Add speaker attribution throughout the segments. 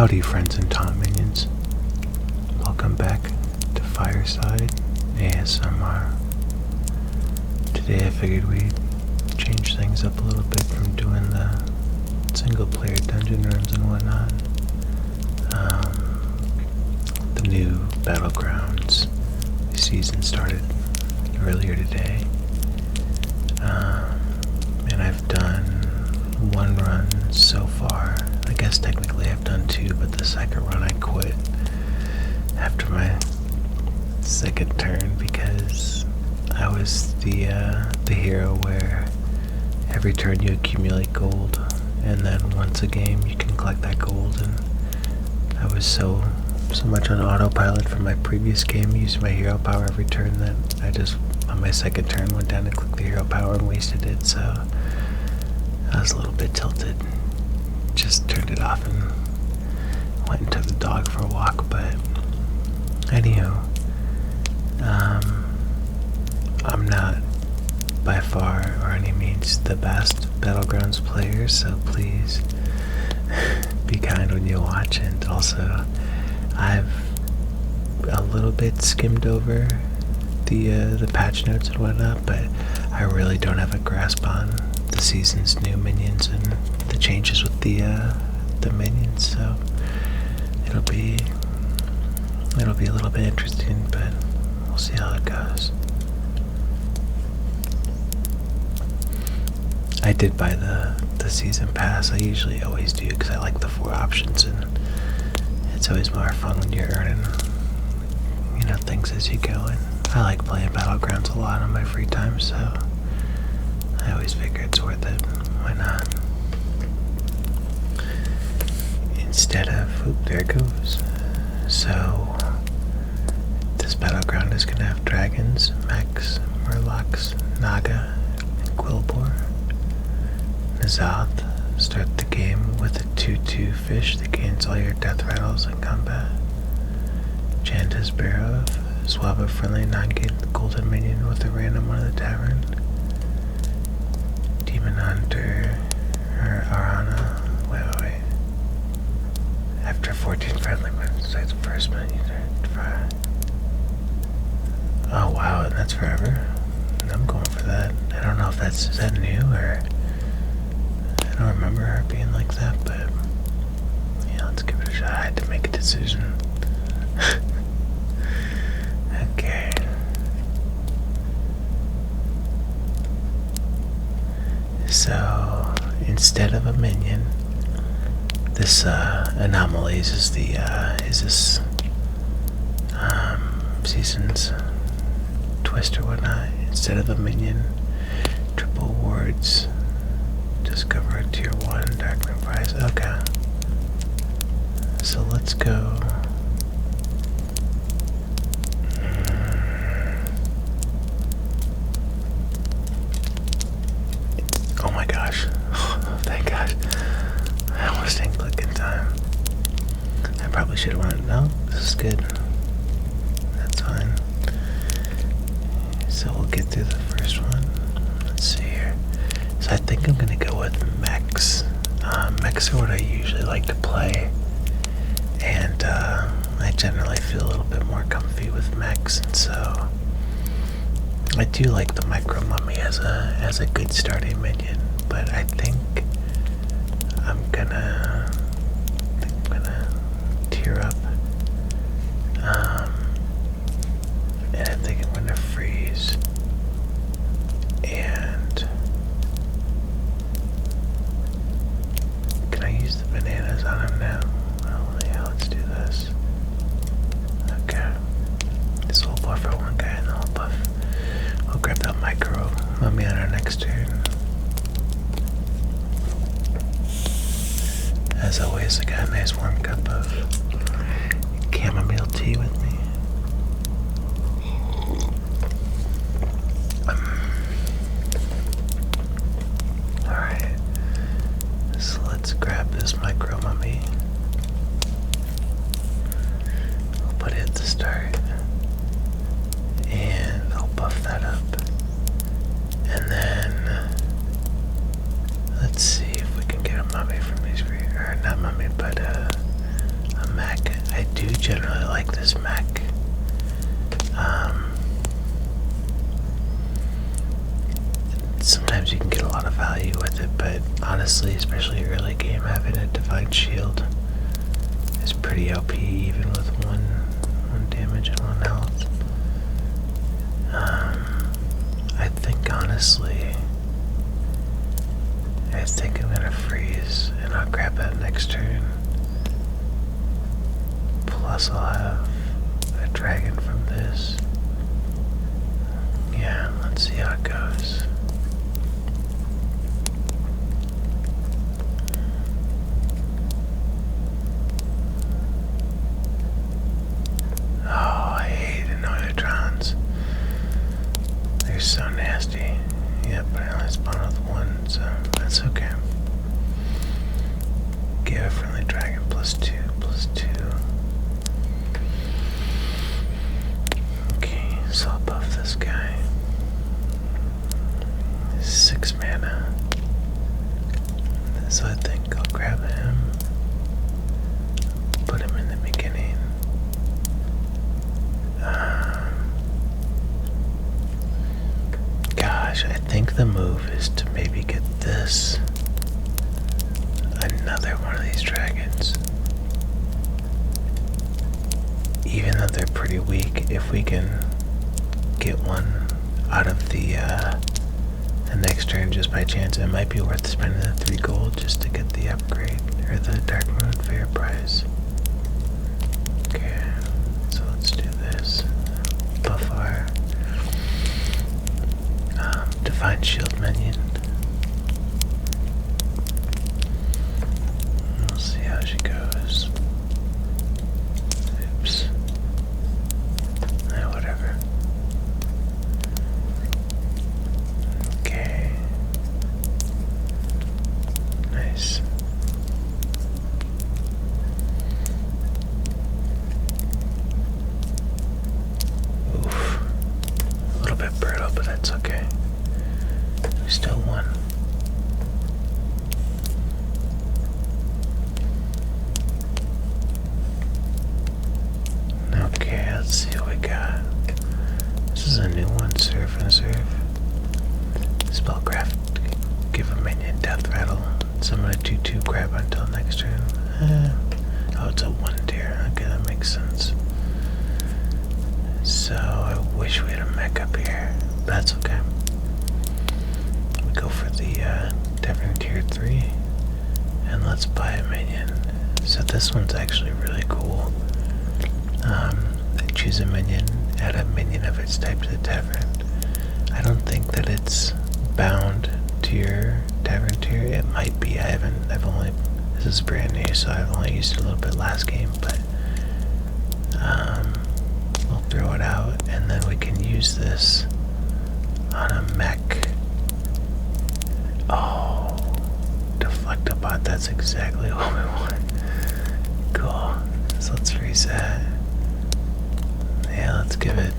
Speaker 1: Howdy, friends and Tom minions. Welcome back to Fireside ASMR. Today I figured we'd change things up a little bit from doing the single-player dungeon runs and whatnot. The new Battlegrounds season started earlier today, and I've done one run so far. I guess technically I've done two, but the second run I quit after my second turn because I was the hero where every turn you accumulate gold, and then once a game you can collect that gold. And I was so much on autopilot from my previous game, using my hero power every turn, that I just on my second turn went down to click the hero power and wasted it. So I was a little bit tilted. Just turned it off and went and took the dog for a walk. But anywho, I'm not by far or any means the best Battlegrounds player, so please be kind when you watch. And also, I've a little bit skimmed over the patch notes and whatnot, but I really don't have a grasp on the season's new minions and the changes with the minions, so it'll be a little bit interesting, but we'll see how it goes. I did buy the season pass. I usually always do because I like the 4 options, and it's always more fun when you're earning things as you go. And I like playing Battlegrounds a lot on my free time, so I always figure it's worth it. Why not? Instead of, there it goes. So, this battleground is going to have dragons, mechs, murlocs, naga, and quillboar. Nazoth, start the game with a 2/2 fish that gains all your death rattles in combat. Janda's Barrow, swap a friendly non-golden minion with a random one of the tavern. Demon Hunter, or Arana, wait. After 14 friendly moves, that's the first minion. Oh wow, and that's forever? I'm going for that. I don't know if is that new, or I don't remember her being like that, but yeah, let's give it a shot. I had to make a decision. Okay. So, instead of a minion, this Anomalies is this season's twist or whatnot. Instead of a minion, triple wards, discover a tier 1 Darkman prize. Okay. So let's go. Oh my gosh. Thank God. I almost didn't click in time. I probably should have went, no, this is good. That's fine. So we'll get through the first one. Let's see here. So I think I'm going to go with mechs. Mechs are what I usually like to play. And I generally feel a little bit more comfy with mechs. And so I do like the Micro Mummy as a good starting minion. But I think I'm gonna tear up, and I think I'm gonna freeze, and can I use the bananas on him now? Oh yeah, let's do this. Okay, this will buff for one guy, and then we'll grab that Micro Mummy on our next turn. As always, I got a nice warm cup of chamomile tea with me. Alright, so let's grab this Micro Mummy. I'll put it at the start, and I'll buff that up. And then let's see if we can get a mummy from these, or not mummy, but this mech. Sometimes you can get a lot of value with it, but honestly, especially early game, having a Divine Shield is pretty OP even with one damage and 1 health. I think honestly, I think I'm gonna freeze and I'll grab that next turn. Plus I'll have a dragon from this. Yeah, let's see how it goes. Oh, I hate Anoidrons. They're so nasty. Yeah, but I only spawn with 1, so that's okay. Give a friendly dragon +2, +2. Okay, so I'll buff this guy. 6 mana. So I think I'll grab him. Put him in the beginning. Gosh, I think the move is to maybe get this. Another one of these dragons. Even though they're pretty weak, if we can get one out of the next turn just by chance, it might be worth spending the 3 gold just to get the upgrade or the Dark Moon fair price. Okay, so let's do this. Buff our Divine Shield minion. We'll see how she goes. Oops. Whatever. Okay. Nice. Oof. A little bit brutal, but that's okay. We still won. Okay, let's see what we got. This is a new one, Surf and Surf. Spellcraft, give a minion death rattle. Summon a 2/2 grab until next turn. Oh, it's a 1-tier. Okay, that makes sense. So, I wish we had a mech up here. But that's okay. We go for the Tavern Tier 3. And let's buy a minion. So this one's actually really cool. Choose a minion, add a minion of its type to the tavern. I don't think that it's bound to your tavern tier. It might be. This is brand new, so I've only used it a little bit last game, but we'll throw it out, and then we can use this on a mech. Oh, Deflectobot, that's exactly what we want. Cool. So let's freeze that. Yeah, let's give it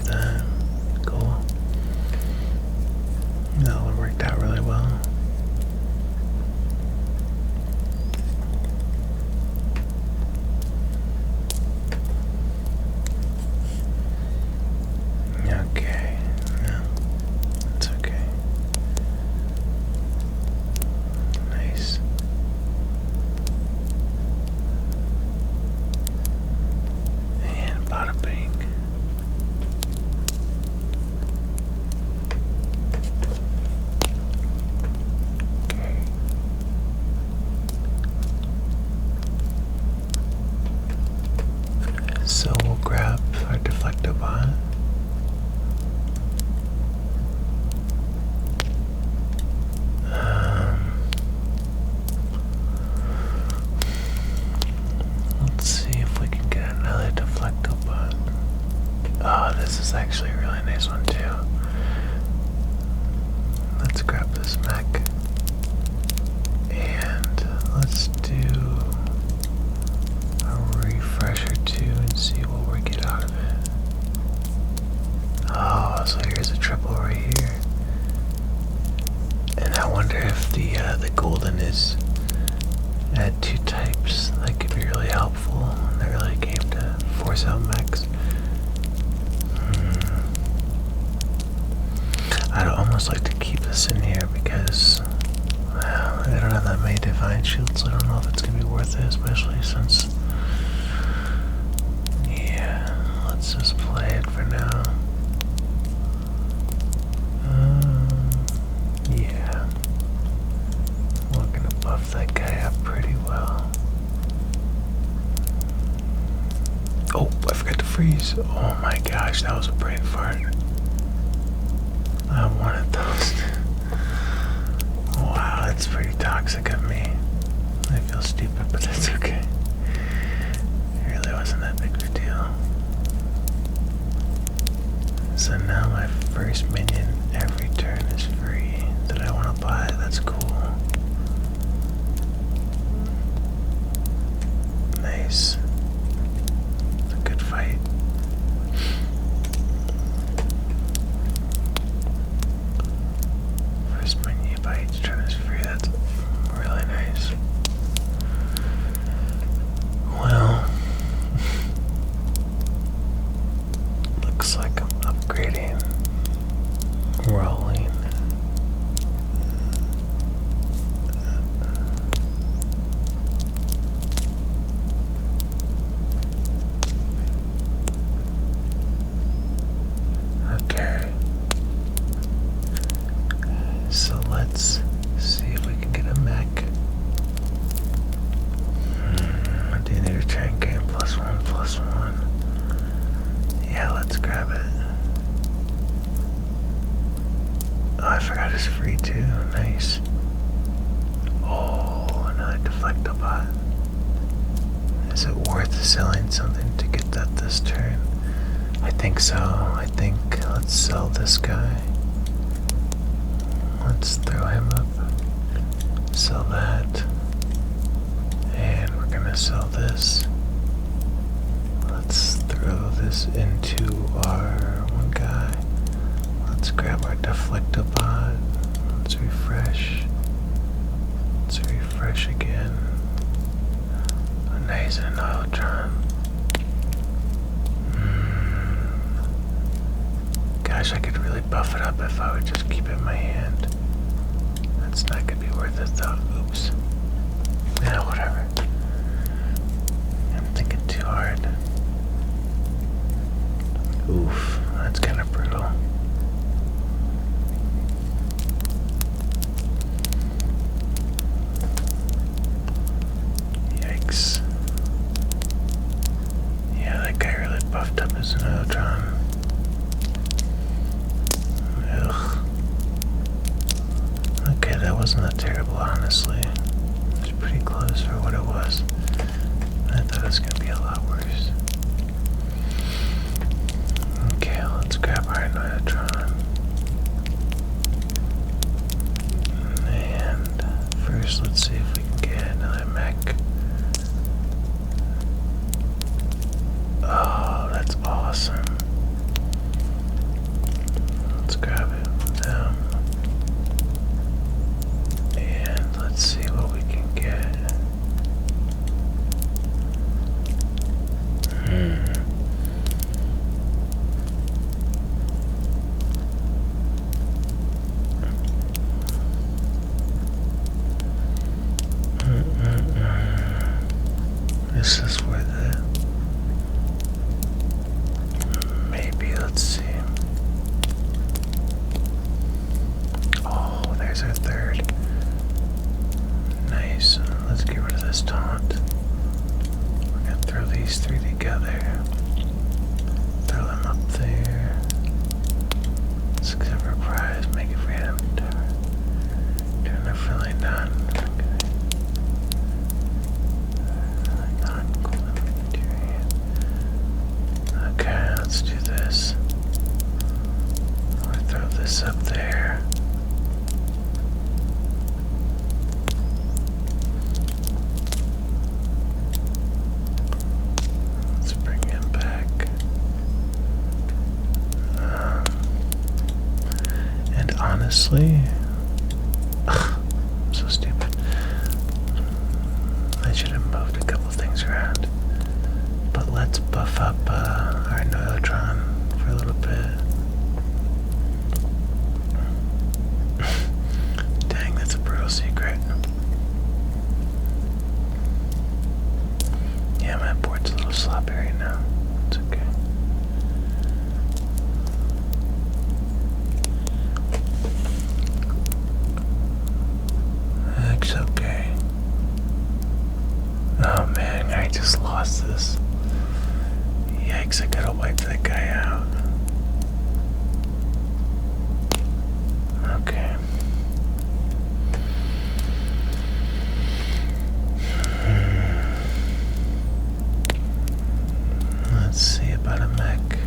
Speaker 1: that. Cool. That one worked out really well. Okay. No, it's okay. Nice. And bada bing. So we'll grab our Deflectobot. Let's see if we can get another Deflectobot. Oh, this is actually a really nice one too. Let's grab this mech. And let's do refresh or 2 and see what we get out of it. Oh, so here's a triple right here. And I wonder if the golden is at 2 types. That could be really helpful in the early game to force out mechs. I'd almost like to keep this in here because I don't have that many divine shields, so I don't know if it's gonna be worth it, especially since, yeah, let's just play it for now. Yeah, we're gonna buff that guy up pretty well. Oh, I forgot to freeze. Oh my gosh, that was a brain fart. I wanted those. Wow, that's pretty toxic of me. I feel stupid, but that's okay. It really wasn't that big of a deal. So now my first minion every turn is free that I want to buy. That's cool. Nice. It's a good fight. First minion you buy each turn is free. That's really nice. Well, looks like I'm upgrading, rolling. Okay. So let's see if we can get a mech. I do need to try and gain +1/+1. Yeah, let's grab it. Oh, I forgot it's free too. Nice. Oh, another deflectobot. Is it worth selling something to get that this turn? I think so. I think let's sell this guy. Let's throw him up. Sell that. And we're gonna sell this. Let's throw this into our one guy. Let's grab our deflectobot. Let's refresh. Let's refresh again. Oh, nice, an Oiltron. Gosh, I could really buff it up if I would just keep it in my hand. That's not gonna be worth it though. Oops. Yeah, whatever. I'm thinking too hard. Oof, that's kind of brutal. Yikes. Yeah, that guy really buffed up his Neutron. Ugh. Okay, that wasn't that terrible, honestly. It was pretty close for what it was. I thought it was going to be a lot worse. Okay, let's grab our Neutron. And first, let's see if we can get another mech. Oh, that's awesome. Let's grab it from them. And let's see what we can get. This is worth it. Maybe, let's see. Oh, there's our third. Nice. Let's get rid of this taunt. We're gonna throw these three together. Throw them up there. 6 of our prize, make it random. Turn a friendly none. Okay, let's do this. I'll throw this up there. Let's bring him back. And honestly, I'm so stupid. just lost this. Yikes, I gotta wipe that guy out. Okay. Let's see about a mech.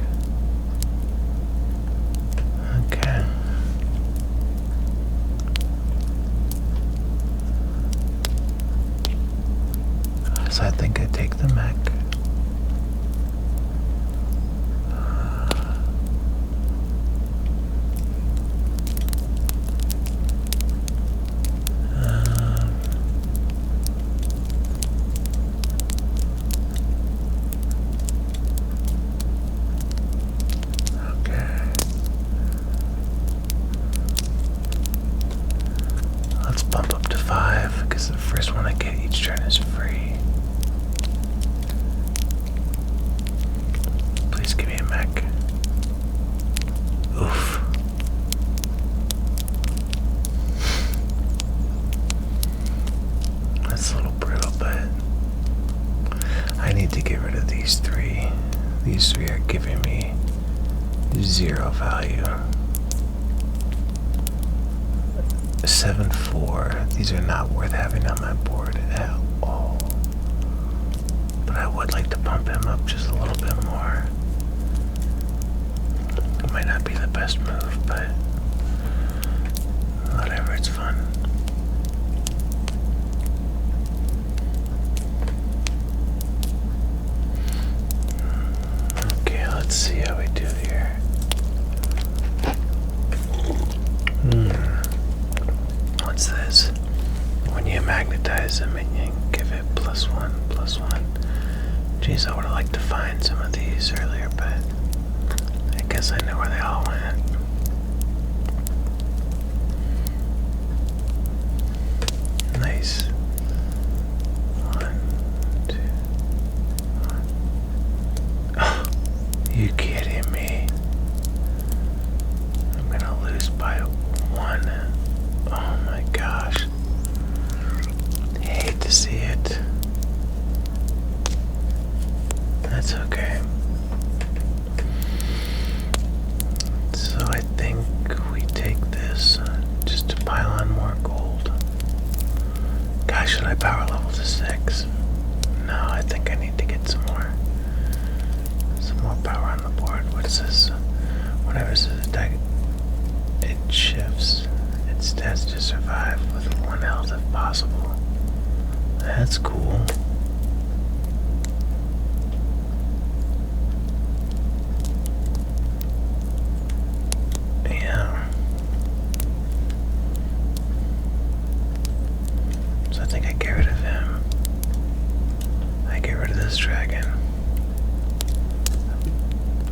Speaker 1: Okay. So I think I take the mech. Let's bump up to 5 because the first one I get each turn is free. Please give me a mech. Oof. That's a little brutal, but I need to get rid of these 3. These 3 are giving me 0 value. 7-4. These are not worth having on my board at all. But I would like to bump him up just a little bit more. It might not be the best move, but whatever, it's fun. Okay, let's see how we do here. What's this? When you magnetize a minion, give it +1/+1. Jeez, I would have liked to find some of these earlier, but I guess I know where they all went. Nice. 1, 2, 1. Oh, you kidding me? I'm gonna lose by 1. Oh my gosh. Hate to see it. That's okay. So I think we take this just to pile on more gold. Gosh, should I power level to 6? No, I think I need to get some more power on the board. What is this? Whatever this is, it shifts its stats to survive with 1 health if possible. That's cool. Yeah. So I think I get rid of him. I get rid of this dragon.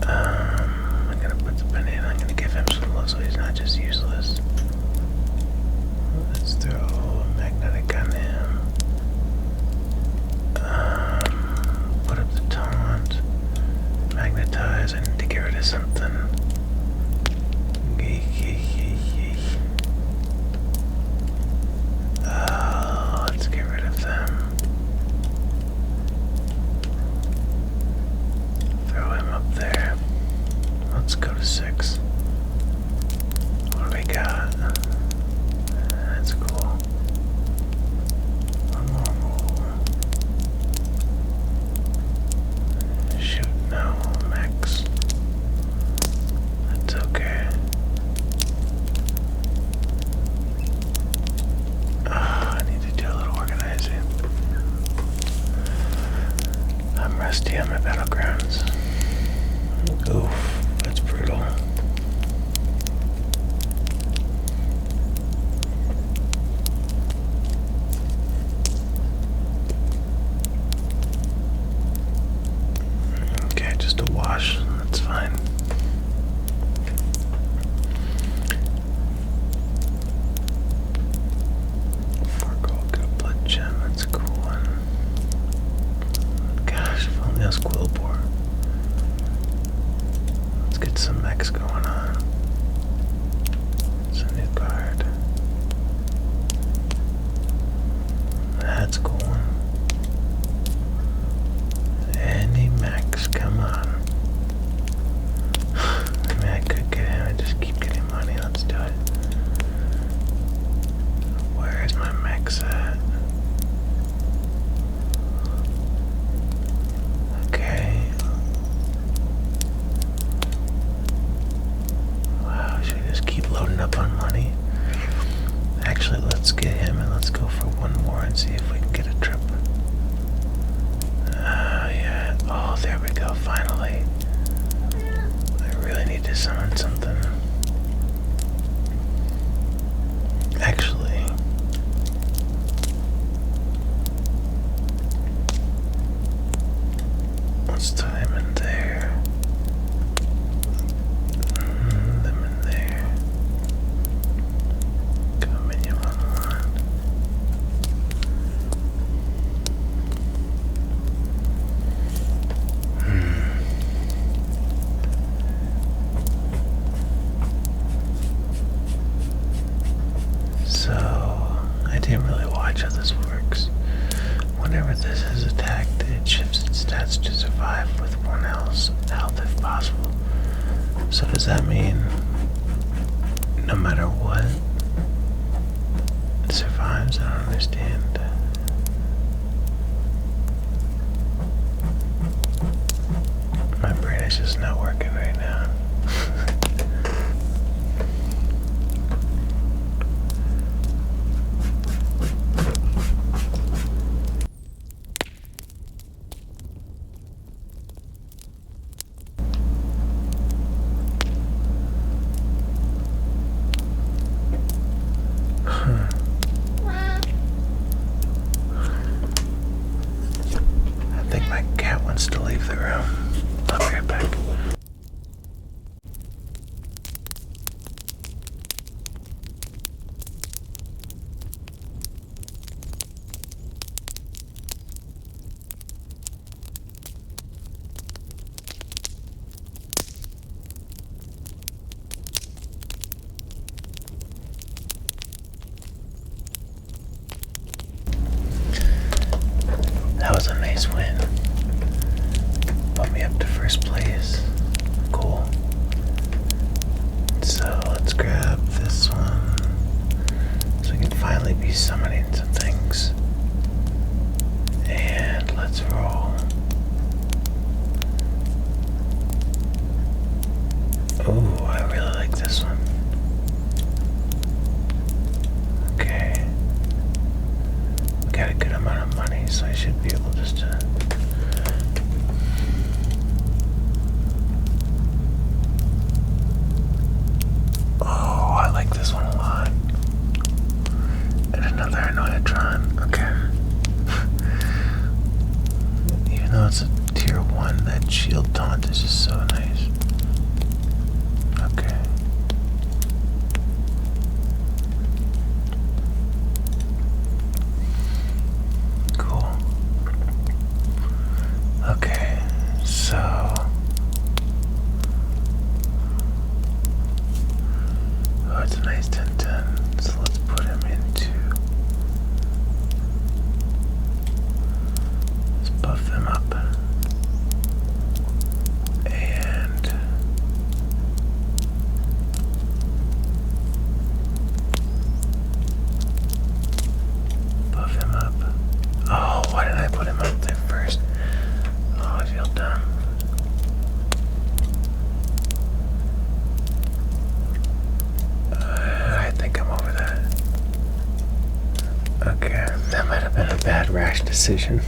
Speaker 1: I'm gonna put the banana, I'm gonna give him some love so he's not just useless. Let's throw a magnetic on him. Put up the taunt. Magnetize, I need to get rid of something. Let's get rid of them. Throw him up there. Let's go to 6. What do we got? That's cool. One more roll. Shoot, no, max. That's okay. I need to do a little organizing. I'm rusty on my Battlegrounds. Oof, that's brutal. Okay, just a wash, that's fine. Blood gem, that's a cool one. Gosh, if only else Quillbore. Let's get some mechs going on. It's a new card. That's cool. and see if we can get a trip. Yeah. Oh, there we go, finally. I really need to summon something. Actually, let's throw him in there. Them in there. Go minion 1-1. So, I didn't really watch how this works. Whenever this is attacked, it shifts its stats to survive with 1 health if possible. So does that mean no matter what, it survives? I don't understand. My brain is just not working right now. I think my cat wants to leave the room. I'll be right back. That was a nice win. Put me up to first place. Cool. So let's grab this one so we can finally be summoning some things. And let's roll. Ooh, I really like this one. Okay. We got a good amount of money, so I should be able just to... Oh, I like this one a lot. And another Annoyatron. Okay. Even though it's a tier 1, that shield taunt is just so nice. Okay. Cool. Okay, so oh, it's a nice 10-10. So let's put him into, let's buff him up. And buff him up. Oh, why didn't I put him up there first? Oh, I feel dumb. I think I'm over that. Okay, that might have been a bad rash decision.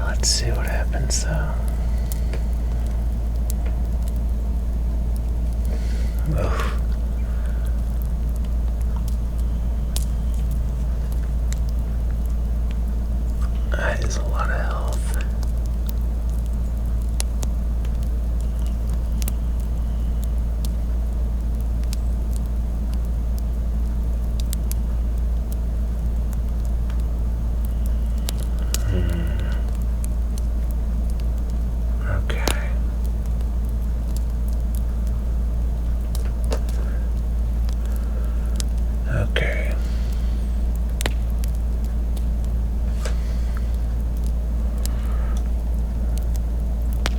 Speaker 1: Let's see what happens though. Oof. That is a lot of health. Okay. Okay.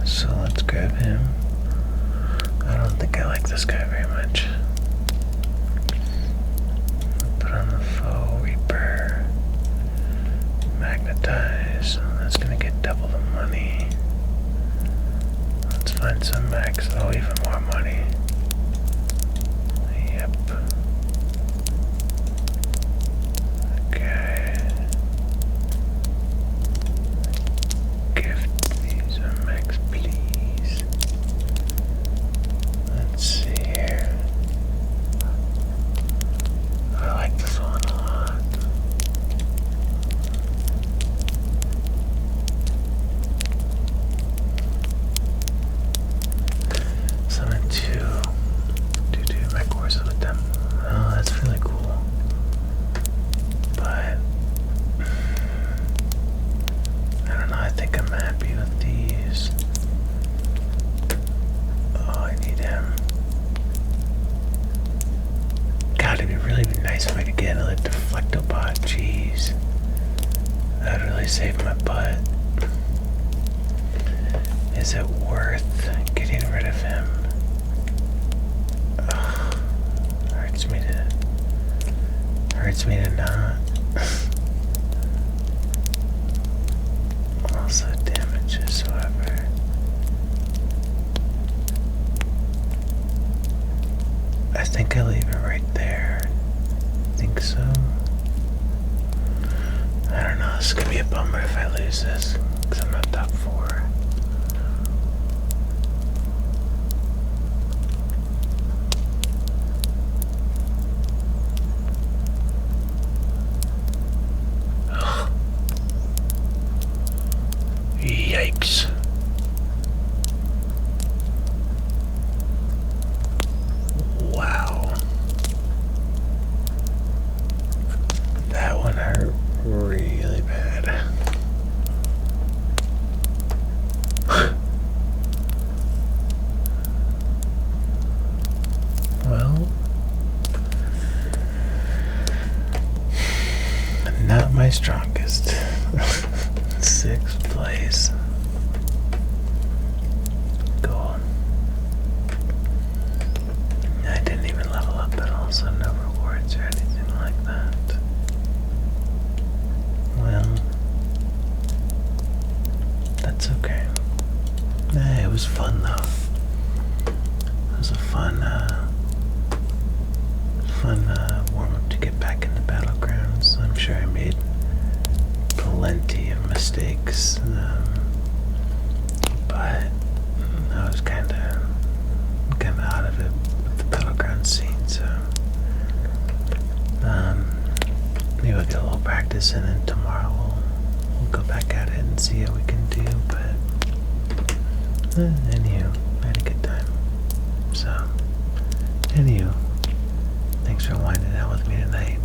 Speaker 1: So let's grab him. I don't think I like this guy very much. Put on the Foe Reaper. Magnetize. That's gonna get double the money. Let's find some max. Oh, even more money. Yep. Octobot, jeez. That would really save my butt. Is it worth getting rid of him? Ugh, hurts me to not. Also damages whoever. I think I leave it right there. Think so? I don't know, this is gonna be a bummer if I lose this, because I'm not top 4. Ugh. Yikes. Wow. That one hurt really bad. Well, not my strongest. 6th place. Cool. I didn't even level up at all, so no rewards or anything like that. Well, that's okay. It was fun though. It was a fun warm-up to get back into Battlegrounds. I'm sure I made plenty of mistakes, but I was kind of out of it with the Battleground scene, so maybe we'll get a little practice in, and tomorrow we'll go back at it and see how we can do. But anywho, I had a good time. So, anywho, thanks for winding out with me tonight.